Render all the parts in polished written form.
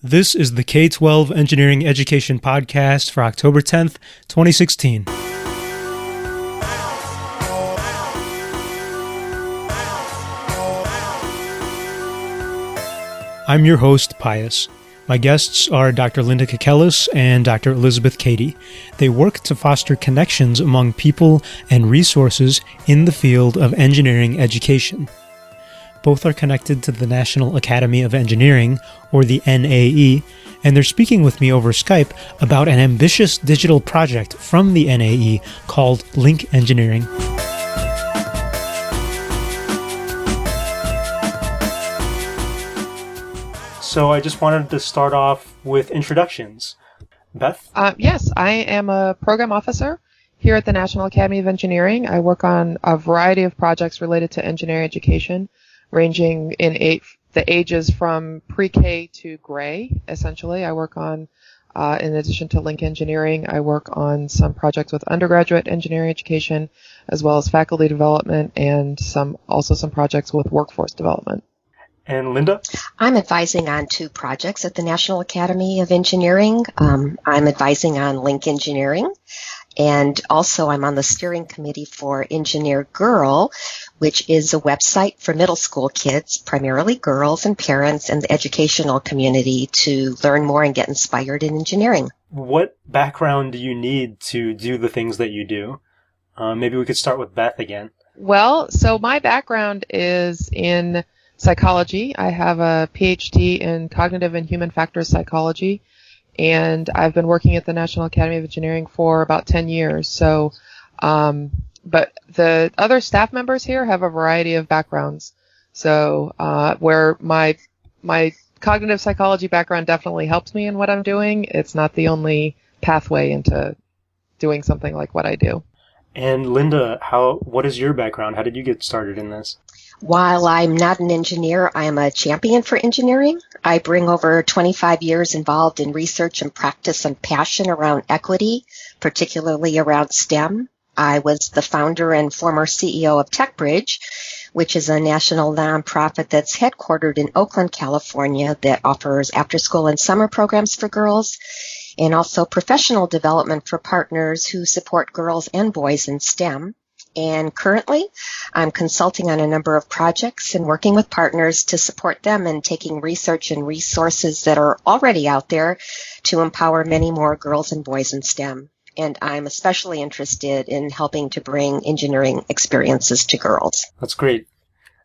This is the K-12 Engineering Education Podcast for October 10th, 2016. I'm your host, Pius. My guests are Dr. Linda Kekelis and Dr. Elizabeth Cady. They work to foster connections among people and resources in the field of engineering education. Both are connected to the National Academy of Engineering, or the NAE, and they're speaking with me over Skype about an ambitious digital project from the NAE called Link Engineering. So I just wanted to start off with introductions. Beth? Yes, I am a program officer here at the National Academy of Engineering. I work on a variety of projects related to engineering education, ranging in the ages from pre-K to gray, essentially. I work on, in addition to Link Engineering, I work on some projects with undergraduate engineering education, as well as faculty development, and some projects with workforce development. And Linda? I'm advising on two projects at the National Academy of Engineering. I'm advising on Link Engineering, and also I'm on the steering committee for Engineer Girl, which is a website for middle school kids, primarily girls and parents and the educational community, to learn more and get inspired in engineering. What background do you need to do the things that you do? Maybe we could start with Beth again. Well, so my background is in psychology. I have a PhD in cognitive and human factors psychology, and I've been working at the National Academy of Engineering for about 10 years. So, but the other staff members here have a variety of backgrounds. So, where my cognitive psychology background definitely helps me in what I'm doing, it's not the only pathway into doing something like what I do. And Linda, what is your background? How did you get started in this? While I'm not an engineer, I am a champion for engineering. I bring over 25 years involved in research and practice and passion around equity, particularly around STEM. I was the founder and former CEO of TechBridge, which is a national nonprofit that's headquartered in Oakland, California, that offers after-school and summer programs for girls, and also professional development for partners who support girls and boys in STEM. And currently, I'm consulting on a number of projects and working with partners to support them in taking research and resources that are already out there to empower many more girls and boys in STEM. And I'm especially interested in helping to bring engineering experiences to girls. That's great.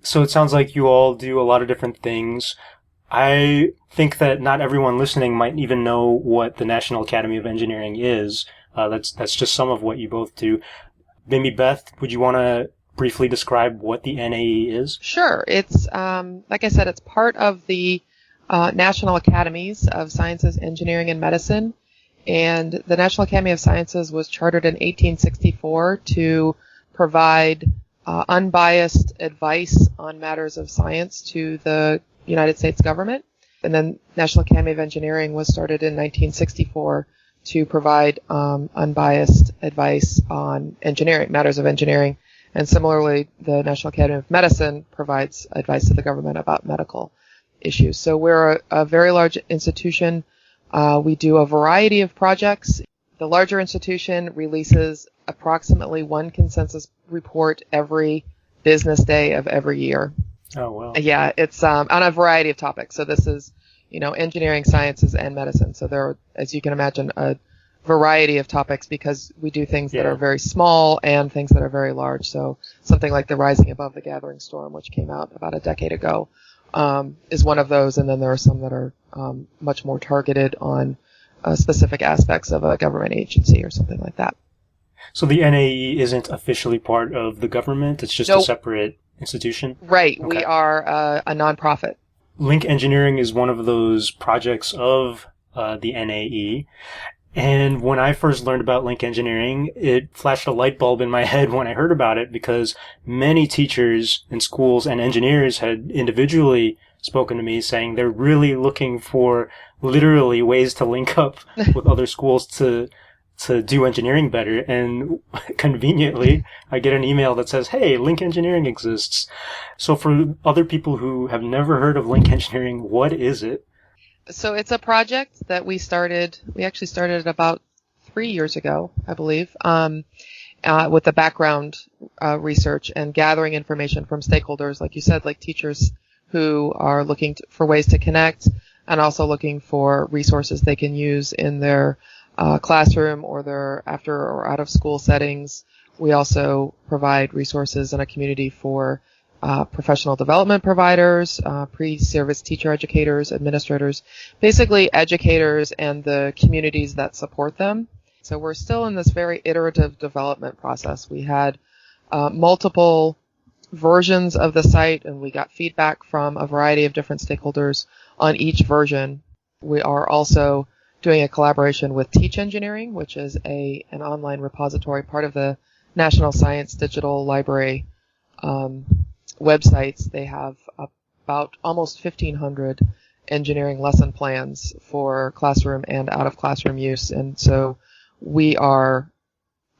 So it sounds like you all do a lot of different things. I think that not everyone listening might even know what the National Academy of Engineering is. That's just some of what you both do. Maybe Beth, would you want to briefly describe what the NAE is? Sure. It's, like I said, it's part of the National Academies of Sciences, Engineering, and Medicine. And the National Academy of Sciences was chartered in 1864 to provide unbiased advice on matters of science to the United States government. And then National Academy of Engineering was started in 1964 to provide unbiased advice on engineering, matters of engineering. And similarly, the National Academy of Medicine provides advice to the government about medical issues. So we're a very large institution. We do a variety of projects. The larger institution releases approximately one consensus report every business day of every year. Oh, wow. Yeah, it's on a variety of topics. So this is, engineering, sciences, and medicine. So there are, as you can imagine, a variety of topics because we do things that are very small and things that are very large. So something like the Rising Above the Gathering Storm, which came out about a decade ago, is one of those. And then there are some that are much more targeted on specific aspects of a government agency or something like that. So the NAE isn't officially part of the government? It's just a separate institution? Right. Okay. We are a nonprofit. Link Engineering is one of those projects of the NAE. And when I first learned about Link Engineering, it flashed a light bulb in my head when I heard about it because many teachers in schools and engineers had individually spoken to me saying they're really looking for literally ways to link up with other schools to do engineering better. And conveniently, I get an email that says, hey, Link Engineering exists. So for other people who have never heard of Link Engineering, what is it? So it's a project that we started. We actually started it about 3 years ago, I believe, with the background research and gathering information from stakeholders, like you said, like teachers who are looking for ways to connect and also looking for resources they can use in their classroom or their after or out of school settings. We also provide resources in a community for professional development providers, pre-service teacher educators, administrators, basically educators and the communities that support them. So we're still in this very iterative development process. We had multiple versions of the site, and we got feedback from a variety of different stakeholders on each version. We are also doing a collaboration with Teach Engineering, which is an online repository, part of the National Science Digital Library websites. They have about almost 1,500 engineering lesson plans for classroom and out of classroom use. And so we are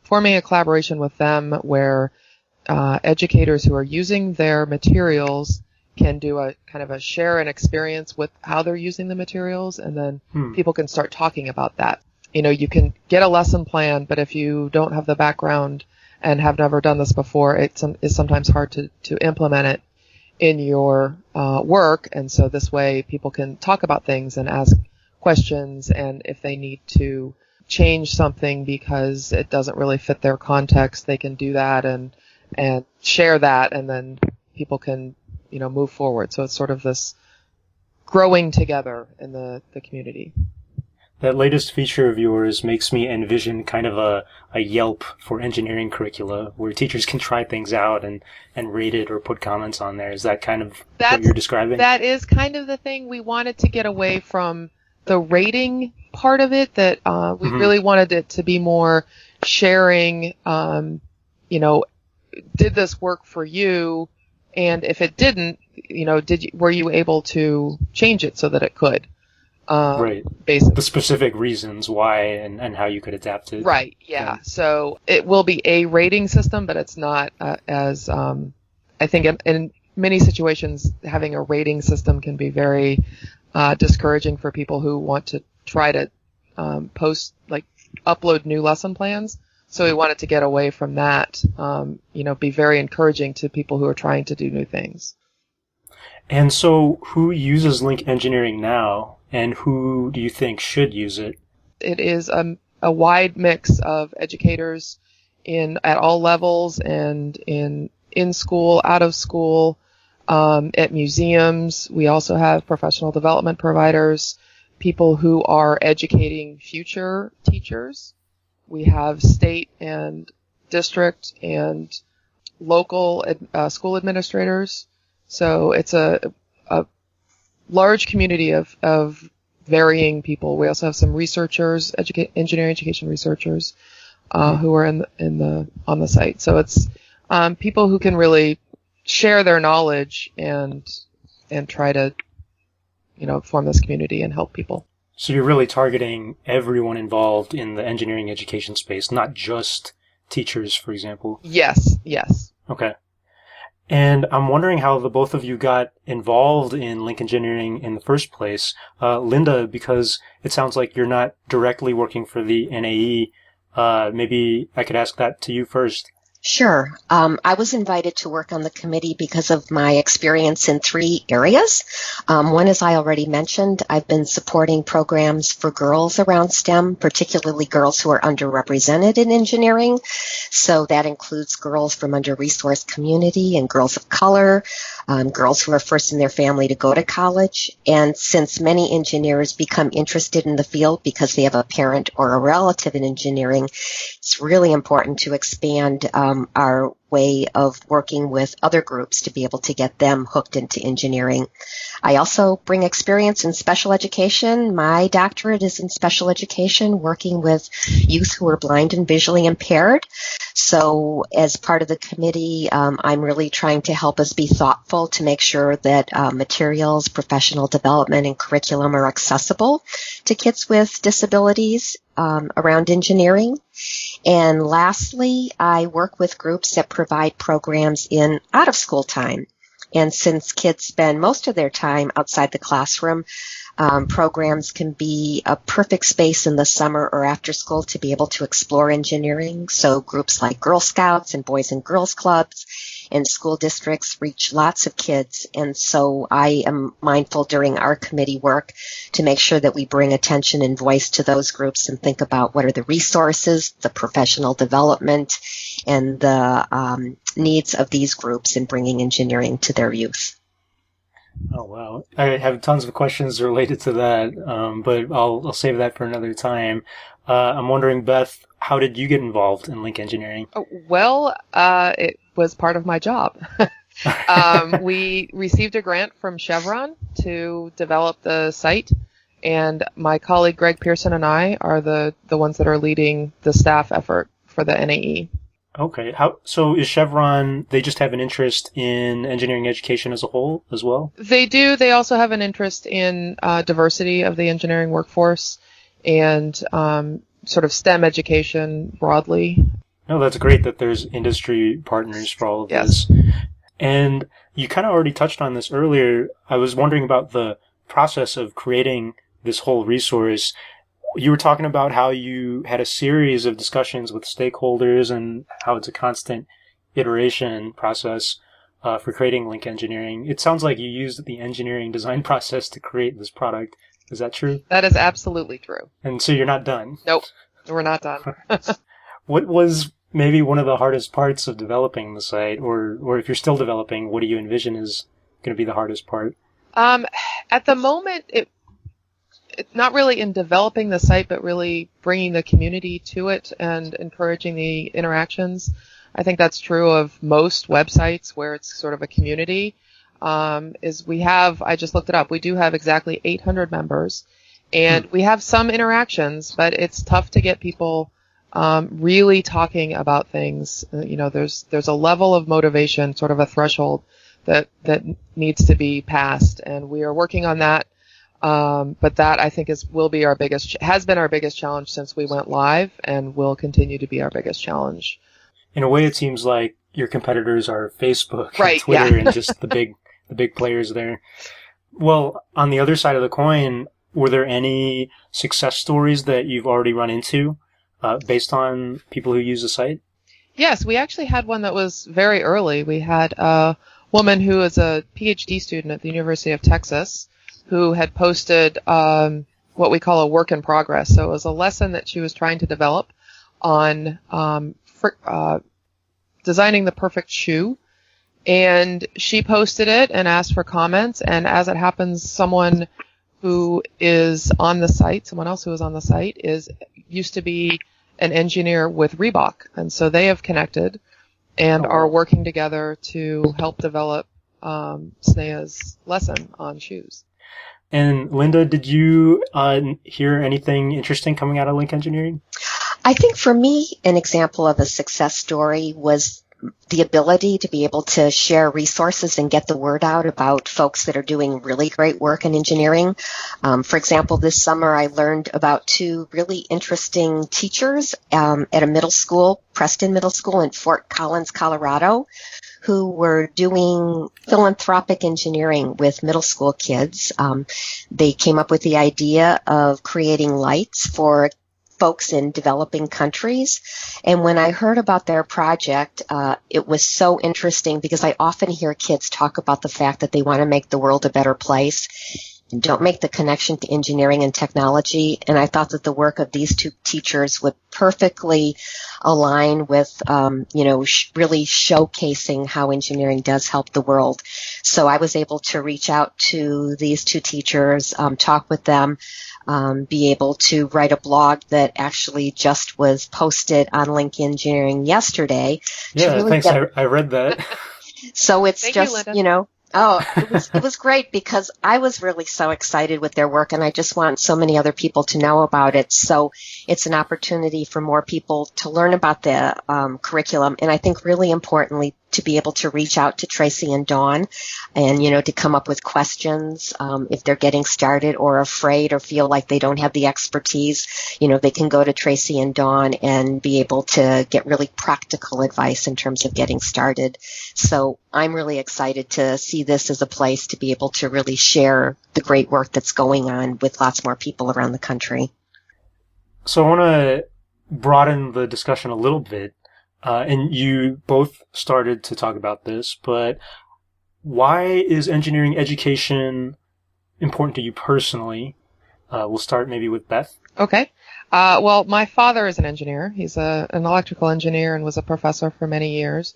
forming a collaboration with them where educators who are using their materials can do a kind of a share an experience with how they're using the materials, and then people can start talking about that. You know, you can get a lesson plan, but if you don't have the background and have never done this before, it's sometimes hard to implement it in your work. And so this way people can talk about things and ask questions, and if they need to change something because it doesn't really fit their context, they can do that and share that, and then people can, you know, move forward. So it's sort of this growing together in the community. That latest feature of yours makes me envision kind of a Yelp for engineering curricula where teachers can try things out and rate it or put comments on there. Is that kind of what you're describing? That is kind of the thing. We wanted to get away from the rating part of it, that we really wanted it to be more sharing, you know, did this work for you? And if it didn't, you know, were you able to change it so that it could? Right. Basically. The specific reasons why and how you could adapt it. Right. Yeah. So it will be a rating system, but it's not as, I think in many situations, having a rating system can be very discouraging for people who want to try to upload new lesson plans. So we wanted to get away from that, you know, be very encouraging to people who are trying to do new things. And so who uses Link Engineering now, and who do you think should use it? It is a wide mix of educators at all levels, and in school, out of school, at museums. We also have professional development providers, people who are educating future teachers. We have state and district and local school administrators. So it's a large community of varying people. We also have some researchers, engineering education researchers, who are on the site. So it's people who can really share their knowledge and try to, you know, form this community and help people. So you're really targeting everyone involved in the engineering education space, not just teachers, for example? Yes. Okay. And I'm wondering how the both of you got involved in Link Engineering in the first place. Linda, because it sounds like you're not directly working for the NAE, maybe I could ask that to you first. Sure. I was invited to work on the committee because of my experience in 3 areas. One, as I already mentioned, I've been supporting programs for girls around STEM, particularly girls who are underrepresented in engineering. So that includes girls from under-resourced community and girls of color, girls who are first in their family to go to college. And since many engineers become interested in the field because they have a parent or a relative in engineering, it's really important to expand our way of working with other groups to be able to get them hooked into engineering. I also bring experience in special education. My doctorate is in special education, working with youth who are blind and visually impaired. So as part of the committee, I'm really trying to help us be thoughtful to make sure that materials, professional development, and curriculum are accessible to kids with disabilities around engineering. And lastly, I work with groups that provide programs in out-of-school time. And since kids spend most of their time outside the classroom, Programs can be a perfect space in the summer or after school to be able to explore engineering. So groups like Girl Scouts and Boys and Girls Clubs and school districts reach lots of kids. And so I am mindful during our committee work to make sure that we bring attention and voice to those groups and think about what are the resources, the professional development, and the needs of these groups in bringing engineering to their youth. Oh, wow. I have tons of questions related to that, but I'll save that for another time. I'm wondering, Beth, how did you get involved in link engineering? Well, it was part of my job. We received a grant from Chevron to develop the site, and my colleague Greg Pearson and I are the ones that are leading the staff effort for the NAE. Okay. So is Chevron, they just have an interest in engineering education as a whole as well? They do. They also have an interest in diversity of the engineering workforce and sort of STEM education broadly. No, that's great that there's industry partners for all of this. And you kind of already touched on this earlier. I was wondering about the process of creating this whole resource. You were talking about how you had a series of discussions with stakeholders and how it's a constant iteration process for creating link engineering. It sounds like you used the engineering design process to create this product. Is that true? That is absolutely true. And so you're not done? Nope, we're not done. What was maybe one of the hardest parts of developing the site, or if you're still developing, what do you envision is going to be the hardest part? At the moment, it's not really in developing the site, but really bringing the community to it and encouraging the interactions. I think that's true of most websites where it's sort of a community. I just looked it up, we do have exactly 800 members, and we have some interactions, but it's tough to get people really talking about things. There's a level of motivation, sort of a threshold that needs to be passed, and we are working on that. But that I think has been our biggest challenge since we went live, and will continue to be our biggest challenge. In a way, it seems like your competitors are Facebook, right, and Twitter, yeah. and just the big players there. Well, on the other side of the coin, were there any success stories that you've already run into based on people who use the site? Yes, we actually had one that was very early. We had a woman who is a PhD student at the University of Texas who had posted what we call a work in progress. So it was a lesson that she was trying to develop on designing the perfect shoe. And she posted it and asked for comments. And as it happens, someone who is on the site, someone else who is on the site, used to be an engineer with Reebok. And so they have connected and are working together to help develop SNEA's lesson on shoes. And Linda, did you hear anything interesting coming out of link engineering? I think for me, an example of a success story was the ability to be able to share resources and get the word out about folks that are doing really great work in engineering. For example, this summer I learned about two really interesting teachers at a middle school, Preston Middle School in Fort Collins, Colorado, who were doing philanthropic engineering with middle school kids. They came up with the idea of creating lights for folks in developing countries. And when I heard about their project, it was so interesting because I often hear kids talk about the fact that they want to make the world a better place and don't make the connection to engineering and technology. And I thought that the work of these two teachers would perfectly align with, really showcasing how engineering does help the world. So I was able to reach out to these two teachers, talk with them, be able to write a blog that actually just was posted on Link Engineering yesterday. Yeah, really thanks. I read that. So it's Thank just, you, it was great because I was really so excited with their work and I just want so many other people to know about it. So it's an opportunity for more people to learn about the curriculum and I think really importantly to be able to reach out to Tracy and Dawn and, to come up with questions if they're getting started or afraid or feel like they don't have the expertise. They can go to Tracy and Dawn and be able to get really practical advice in terms of getting started. So I'm really excited to see this as a place to be able to really share the great work that's going on with lots more people around the country. So I want to broaden the discussion a little bit. And you both started to talk about this, but why is engineering education important to you personally? We'll start maybe with Beth. Okay. Well, my father is an engineer. He's an electrical engineer and was a professor for many years.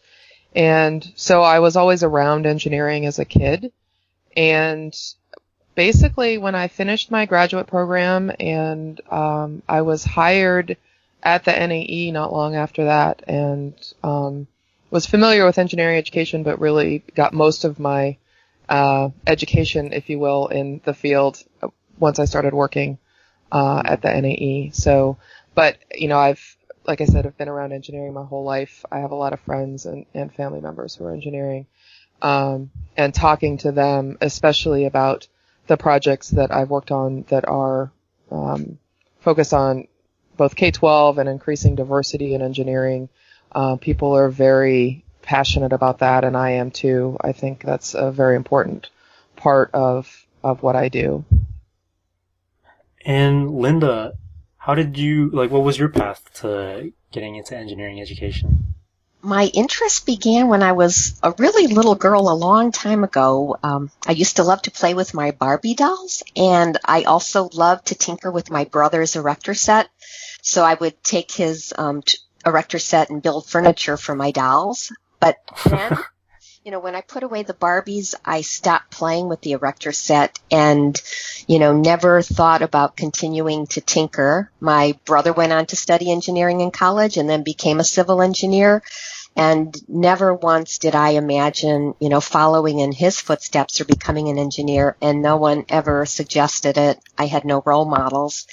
And so I was always around engineering as a kid. And basically when I finished my graduate program and I was hired at the NAE not long after that, and was familiar with engineering education, but really got most of my education, if you will, in the field once I started working at the NAE. So, but like I said, I've been around engineering my whole life. I have a lot of friends and family members who are engineering, and talking to them, especially about the projects that I've worked on that are focused on both K-12 and increasing diversity in engineering. People are very passionate about that, and I am too. I think that's a very important part of what I do. And Linda, how did you, what was your path to getting into engineering education? My interest began when I was a really little girl a long time ago. I used to love to play with my Barbie dolls, and I also loved to tinker with my brother's erector set. So I would take his erector set and build furniture for my dolls. But then, when I put away the Barbies, I stopped playing with the erector set and, never thought about continuing to tinker. My brother went on to study engineering in college and then became a civil engineer. And never once did I imagine, following in his footsteps or becoming an engineer. And no one ever suggested it. I had no role models.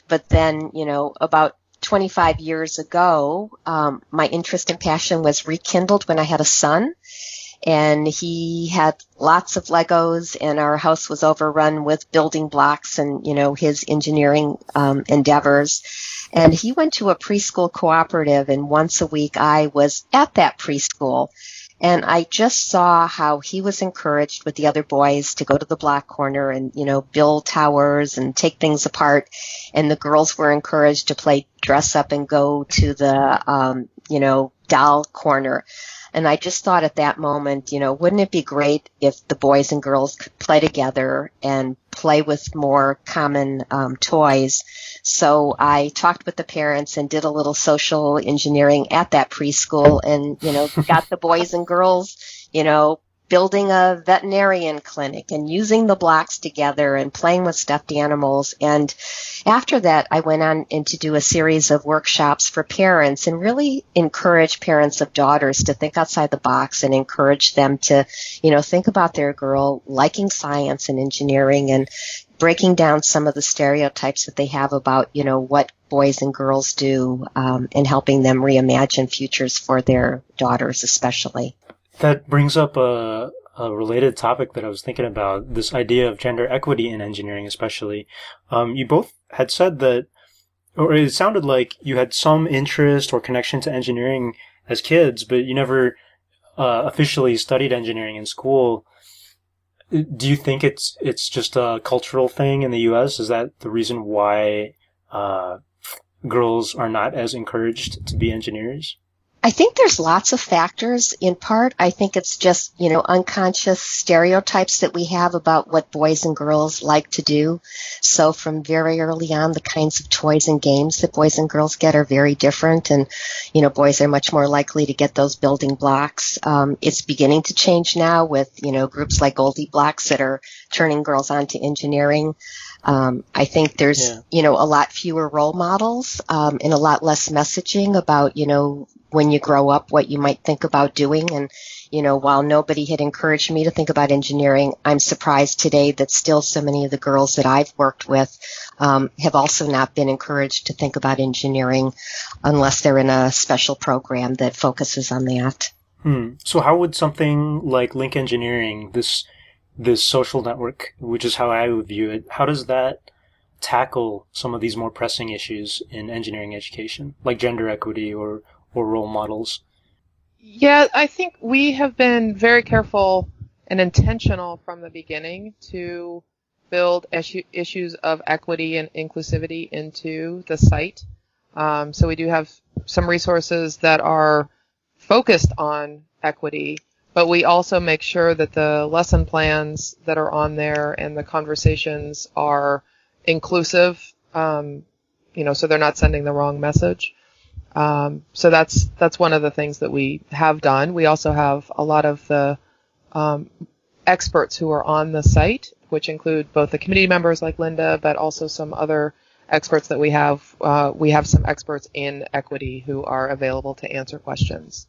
But then, about 25 years ago, my interest and passion was rekindled when I had a son. And he had lots of Legos, and our house was overrun with building blocks and, his engineering endeavors. And he went to a preschool cooperative, and once a week I was at that preschool. And I just saw how he was encouraged with the other boys to go to the block corner and, build towers and take things apart. And the girls were encouraged to play dress up and go to the, doll corner. And I just thought at that moment, wouldn't it be great if the boys and girls could play together and play with more common toys? So I talked with the parents and did a little social engineering at that preschool and, got the boys and girls, building a veterinarian clinic and using the blocks together and playing with stuffed animals. And after that, I went on to do a series of workshops for parents and really encourage parents of daughters to think outside the box and encourage them to, think about their girl liking science and engineering and breaking down some of the stereotypes that they have about, what boys and girls do, and helping them reimagine futures for their daughters especially. That brings up a related topic that I was thinking about, this idea of gender equity in engineering especially. You both had said that, or it sounded like you had some interest or connection to engineering as kids, but you never officially studied engineering in school. Do you think it's just a cultural thing in the U.S.? Is that the reason why girls are not as encouraged to be engineers? I think there's lots of factors. In part, I think it's just, unconscious stereotypes that we have about what boys and girls like to do. So from very early on, the kinds of toys and games that boys and girls get are very different. And, boys are much more likely to get those building blocks. It's beginning to change now with, groups like Goldie Blocks that are turning girls on to engineering. I think there's, a lot fewer role models, and a lot less messaging about, when you grow up, what you might think about doing. And, while nobody had encouraged me to think about engineering, I'm surprised today that still so many of the girls that I've worked with, have also not been encouraged to think about engineering unless they're in a special program that focuses on that. So how would something like link engineering, this social network, which is how I would view it, how does that tackle some of these more pressing issues in engineering education, like gender equity or role models? Yeah, I think we have been very careful and intentional from the beginning to build issues of equity and inclusivity into the site. So we do have some resources that are focused on equity, but we also make sure that the lesson plans that are on there and the conversations are inclusive, so they're not sending the wrong message. So that's one of the things that we have done. We also have a lot of the experts who are on the site, which include both the community members like Linda, but also some other experts that we have. We have some experts in equity who are available to answer questions.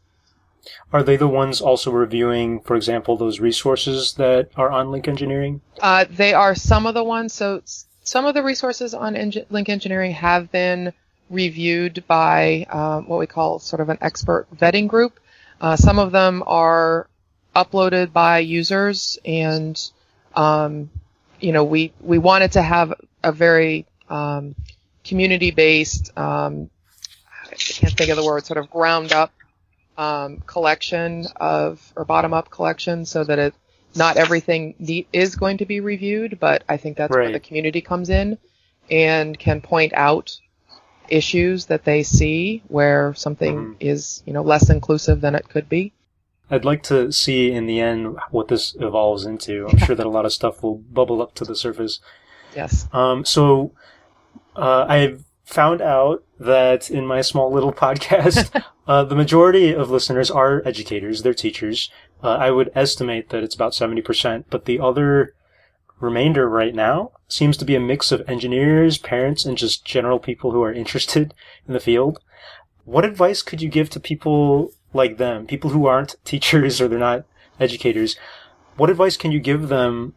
Are they the ones also reviewing, for example, those resources that are on Link Engineering? They are some of the ones. So some of the resources on Link Engineering have been reviewed by what we call sort of an expert vetting group. Some of them are uploaded by users, and we wanted to have a very community-based, I can't think of the word, sort of ground-up collection or bottom-up collection, so that not everything is going to be reviewed, but I think that's where the community comes in and can point out issues that they see where something is, less inclusive than it could be. I'd like to see in the end what this evolves into. I'm sure that a lot of stuff will bubble up to the surface. Yes. So I've found out that in my small little podcast, the majority of listeners are educators, they're teachers. I would estimate that it's about 70%, but the other remainder right now seems to be a mix of engineers, parents, and just general people who are interested in the field. What advice could you give to people like them, people who aren't teachers or they're not educators? What advice can you give them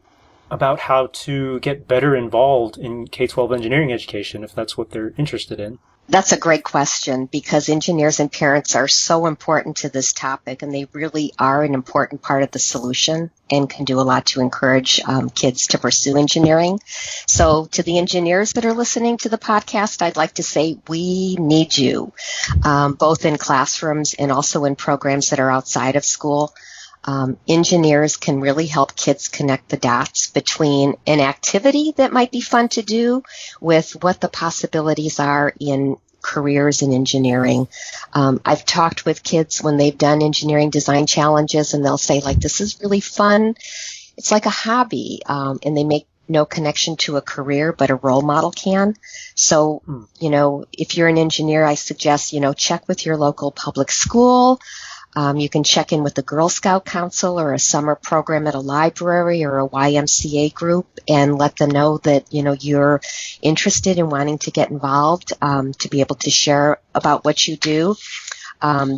about how to get better involved in K-12 engineering education if that's what they're interested in? That's a great question, because engineers and parents are so important to this topic, and they really are an important part of the solution and can do a lot to encourage kids to pursue engineering. So to the engineers that are listening to the podcast, I'd like to say we need you, both in classrooms and also in programs that are outside of school. Engineers can really help kids connect the dots between an activity that might be fun to do with what the possibilities are in careers in engineering. I've talked with kids when they've done engineering design challenges, and they'll say, like, this is really fun. It's like a hobby, and they make no connection to a career, but a role model can. So, if you're an engineer, I suggest, check with your local public school. You can check in with the Girl Scout Council or a summer program at a library or a YMCA group and let them know that, you're interested in wanting to get involved, to be able to share about what you do.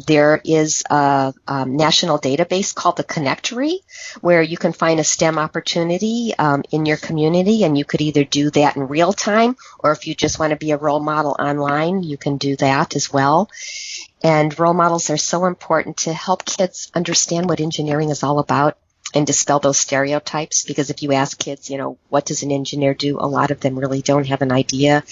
There is a national database called the Connectory where you can find a STEM opportunity in your community, and you could either do that in real time, or if you just want to be a role model online, you can do that as well. And role models are so important to help kids understand what engineering is all about and dispel those stereotypes, because if you ask kids, what does an engineer do, a lot of them really don't have an idea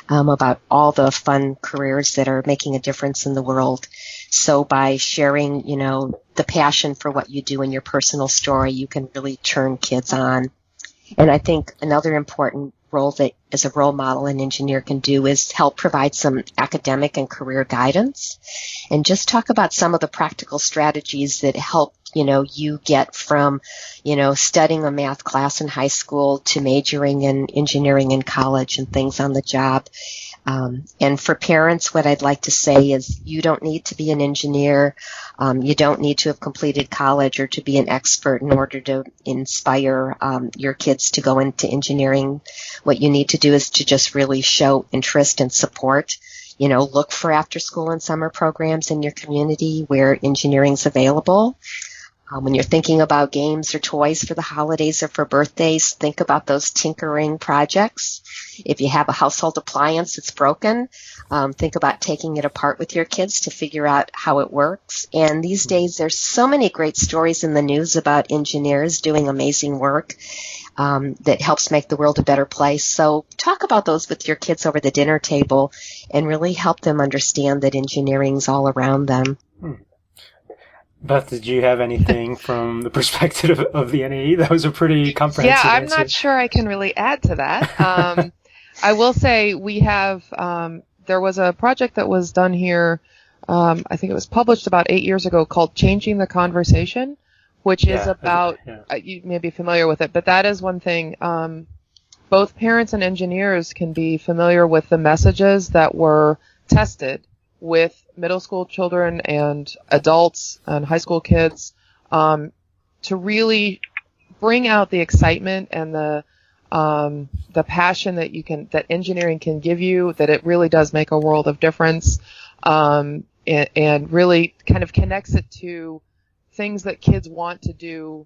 about all the fun careers that are making a difference in the world. So by sharing, the passion for what you do in your personal story, you can really turn kids on. And I think another important role that as a role model an engineer can do is help provide some academic and career guidance, and just talk about some of the practical strategies that help you get from studying a math class in high school to majoring in engineering in college and things on the job. And for parents, what I'd like to say is you don't need to be an engineer. You don't need to have completed college or to be an expert in order to inspire your kids to go into engineering. What you need to do is to just really show interest and support. Look for after school and summer programs in your community where engineering is available. When you're thinking about games or toys for the holidays or for birthdays, think about those tinkering projects. If you have a household appliance that's broken, think about taking it apart with your kids to figure out how it works. And these days, there's so many great stories in the news about engineers doing amazing work that helps make the world a better place. So talk about those with your kids over the dinner table and really help them understand that engineering's all around them. Beth, did you have anything from the perspective of the NAE? That was a pretty comprehensive Yeah, I'm answer. not sure I can really add to that. I will say we have, there was a project that was done here, I think it was published about 8 years ago, called Changing the Conversation, which is about, you may be familiar with it, but that is one thing. Both parents and engineers can be familiar with the messages that were tested with middle school children and adults and high school kids, to really bring out the excitement and the passion that engineering can give you, that it really does make a world of difference, and really kind of connects it to things that kids want to do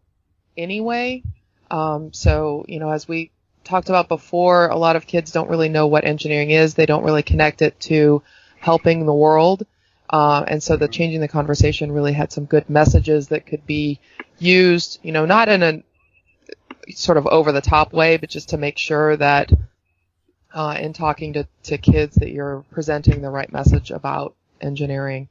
anyway. So, as we talked about before, a lot of kids don't really know what engineering is. They don't really connect it to helping the world. And so the Changing the Conversation really had some good messages that could be used, not in a sort of over the top way, but just to make sure that in talking to kids that you're presenting the right message about engineering.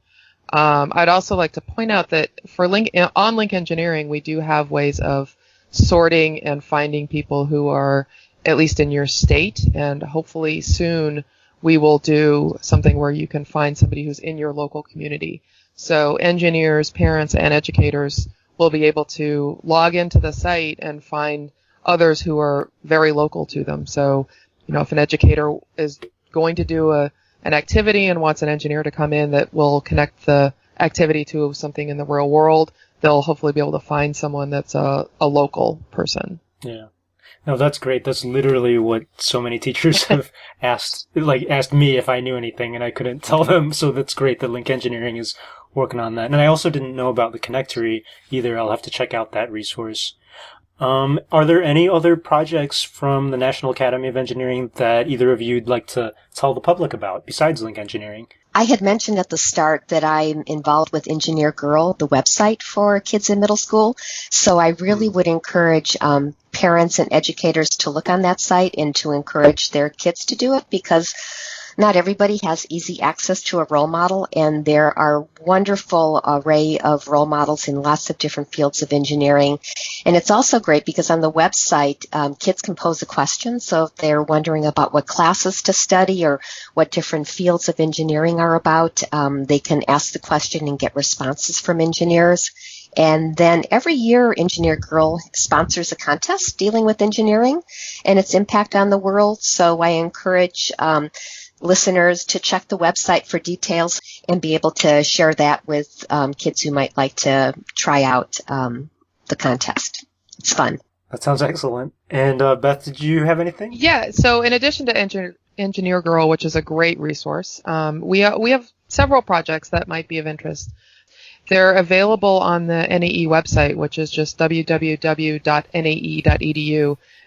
I'd also like to point out that for on Link Engineering, we do have ways of sorting and finding people who are at least in your state, and hopefully soon we will do something where you can find somebody who's in your local community. So engineers, parents, and educators will be able to log into the site and find others who are very local to them. So, if an educator is going to do an activity and wants an engineer to come in that will connect the activity to something in the real world, they'll hopefully be able to find someone that's a local person. Yeah. No, that's great. That's literally what so many teachers have asked me if I knew anything, and I couldn't tell them. So that's great that Link Engineering is working on that. And I also didn't know about the connectory either. I'll have to check out that resource. Are there any other projects from the National Academy of Engineering that either of you'd like to tell the public about besides Link Engineering? I had mentioned at the start that I'm involved with Engineer Girl, the website for kids in middle school. So I really would encourage parents and educators to look on that site and to encourage their kids to do it, because not everybody has easy access to a role model, and there are wonderful array of role models in lots of different fields of engineering. And it's also great because on the website, kids can pose a question. So if they're wondering about what classes to study or what different fields of engineering are about, they can ask the question and get responses from engineers. And then every year, Engineer Girl sponsors a contest dealing with engineering and its impact on the world. So I encourage listeners to check the website for details and be able to share that with kids who might like to try out the contest. It's fun. That sounds excellent. And Beth, did you have anything? Yeah. So in addition to Engineer Girl, which is a great resource, we have several projects that might be of interest. They're available on the NAE website, which is just www.nae.edu.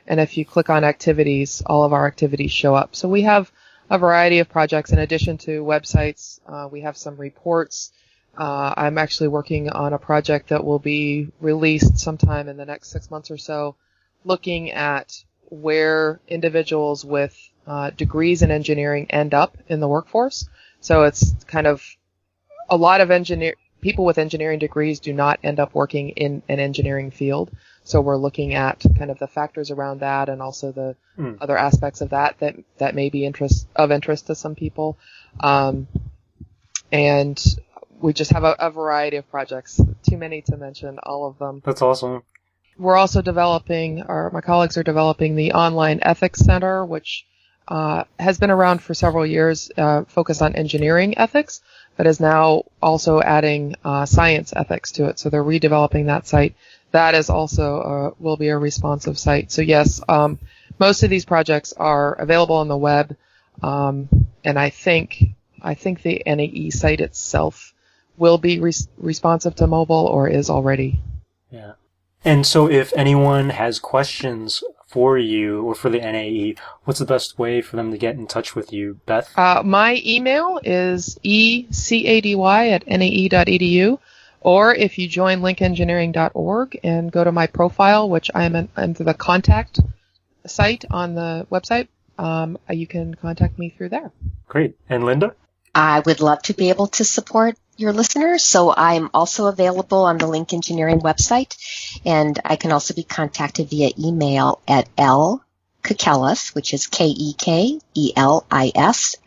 And if you click on activities, all of our activities show up. So we have a variety of projects. In addition to websites, we have some reports. I'm actually working on a project that will be released sometime in the next 6 months or so, looking at where individuals with degrees in engineering end up in the workforce. So it's kind of a lot of people with engineering degrees do not end up working in an engineering field. So we're looking at kind of the factors around that and also the other aspects of that may be of interest to some people. And we just have a variety of projects. Too many to mention all of them. That's awesome. We're also my colleagues are developing the Online Ethics Center, which has been around for several years, focused on engineering ethics, but is now also adding science ethics to it. So they're redeveloping that site. That is also will be a responsive site. So yes, most of these projects are available on the web, and I think the NAE site itself will be responsive to mobile or is already. Yeah. And so if anyone has questions for you or for the NAE, what's the best way for them to get in touch with you, Beth? My email is ecady@nae.edu, or if you join lkekelis.org and go to my profile, which I'm under the contact site on the website, you can contact me through there. Great. And Linda? I would love to be able to support your listeners, so I'm also available on the Link Engineering website, and I can also be contacted via email at lkekelis, which is KEKELIS,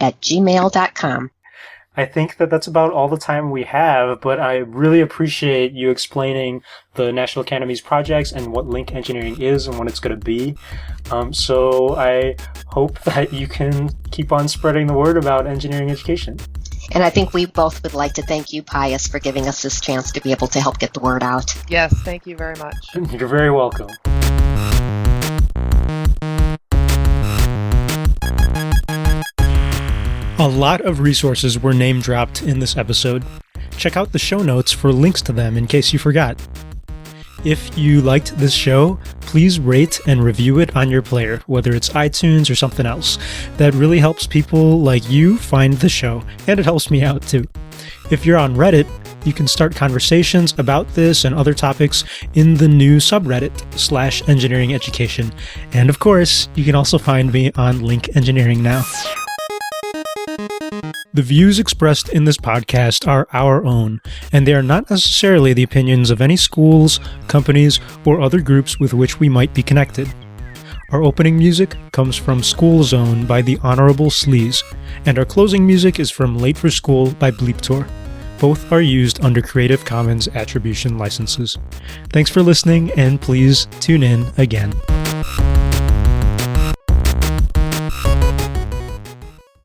@gmail.com. I think that's about all the time we have, but I really appreciate you explaining the National Academy's projects and what Link Engineering is and what it's going to be. So I hope that you can keep on spreading the word about engineering education. And I think we both would like to thank you, Pius, for giving us this chance to be able to help get the word out. Yes, thank you very much. You're very welcome. A lot of resources were name dropped in this episode. Check out the show notes for links to them in case you forgot. If you liked this show, please rate and review it on your player, whether it's iTunes or something else. That really helps people like you find the show, and it helps me out too. If you're on Reddit, you can start conversations about this and other topics in the new subreddit /engineering education. And of course, you can also find me on Link Engineering now. The views expressed in this podcast are our own, and they are not necessarily the opinions of any schools, companies, or other groups with which we might be connected. Our opening music comes from School Zone by the Honorable Sleaze, and our closing music is from Late for School by Bleep Tour. Both are used under Creative Commons Attribution licenses. Thanks for listening, and please tune in again.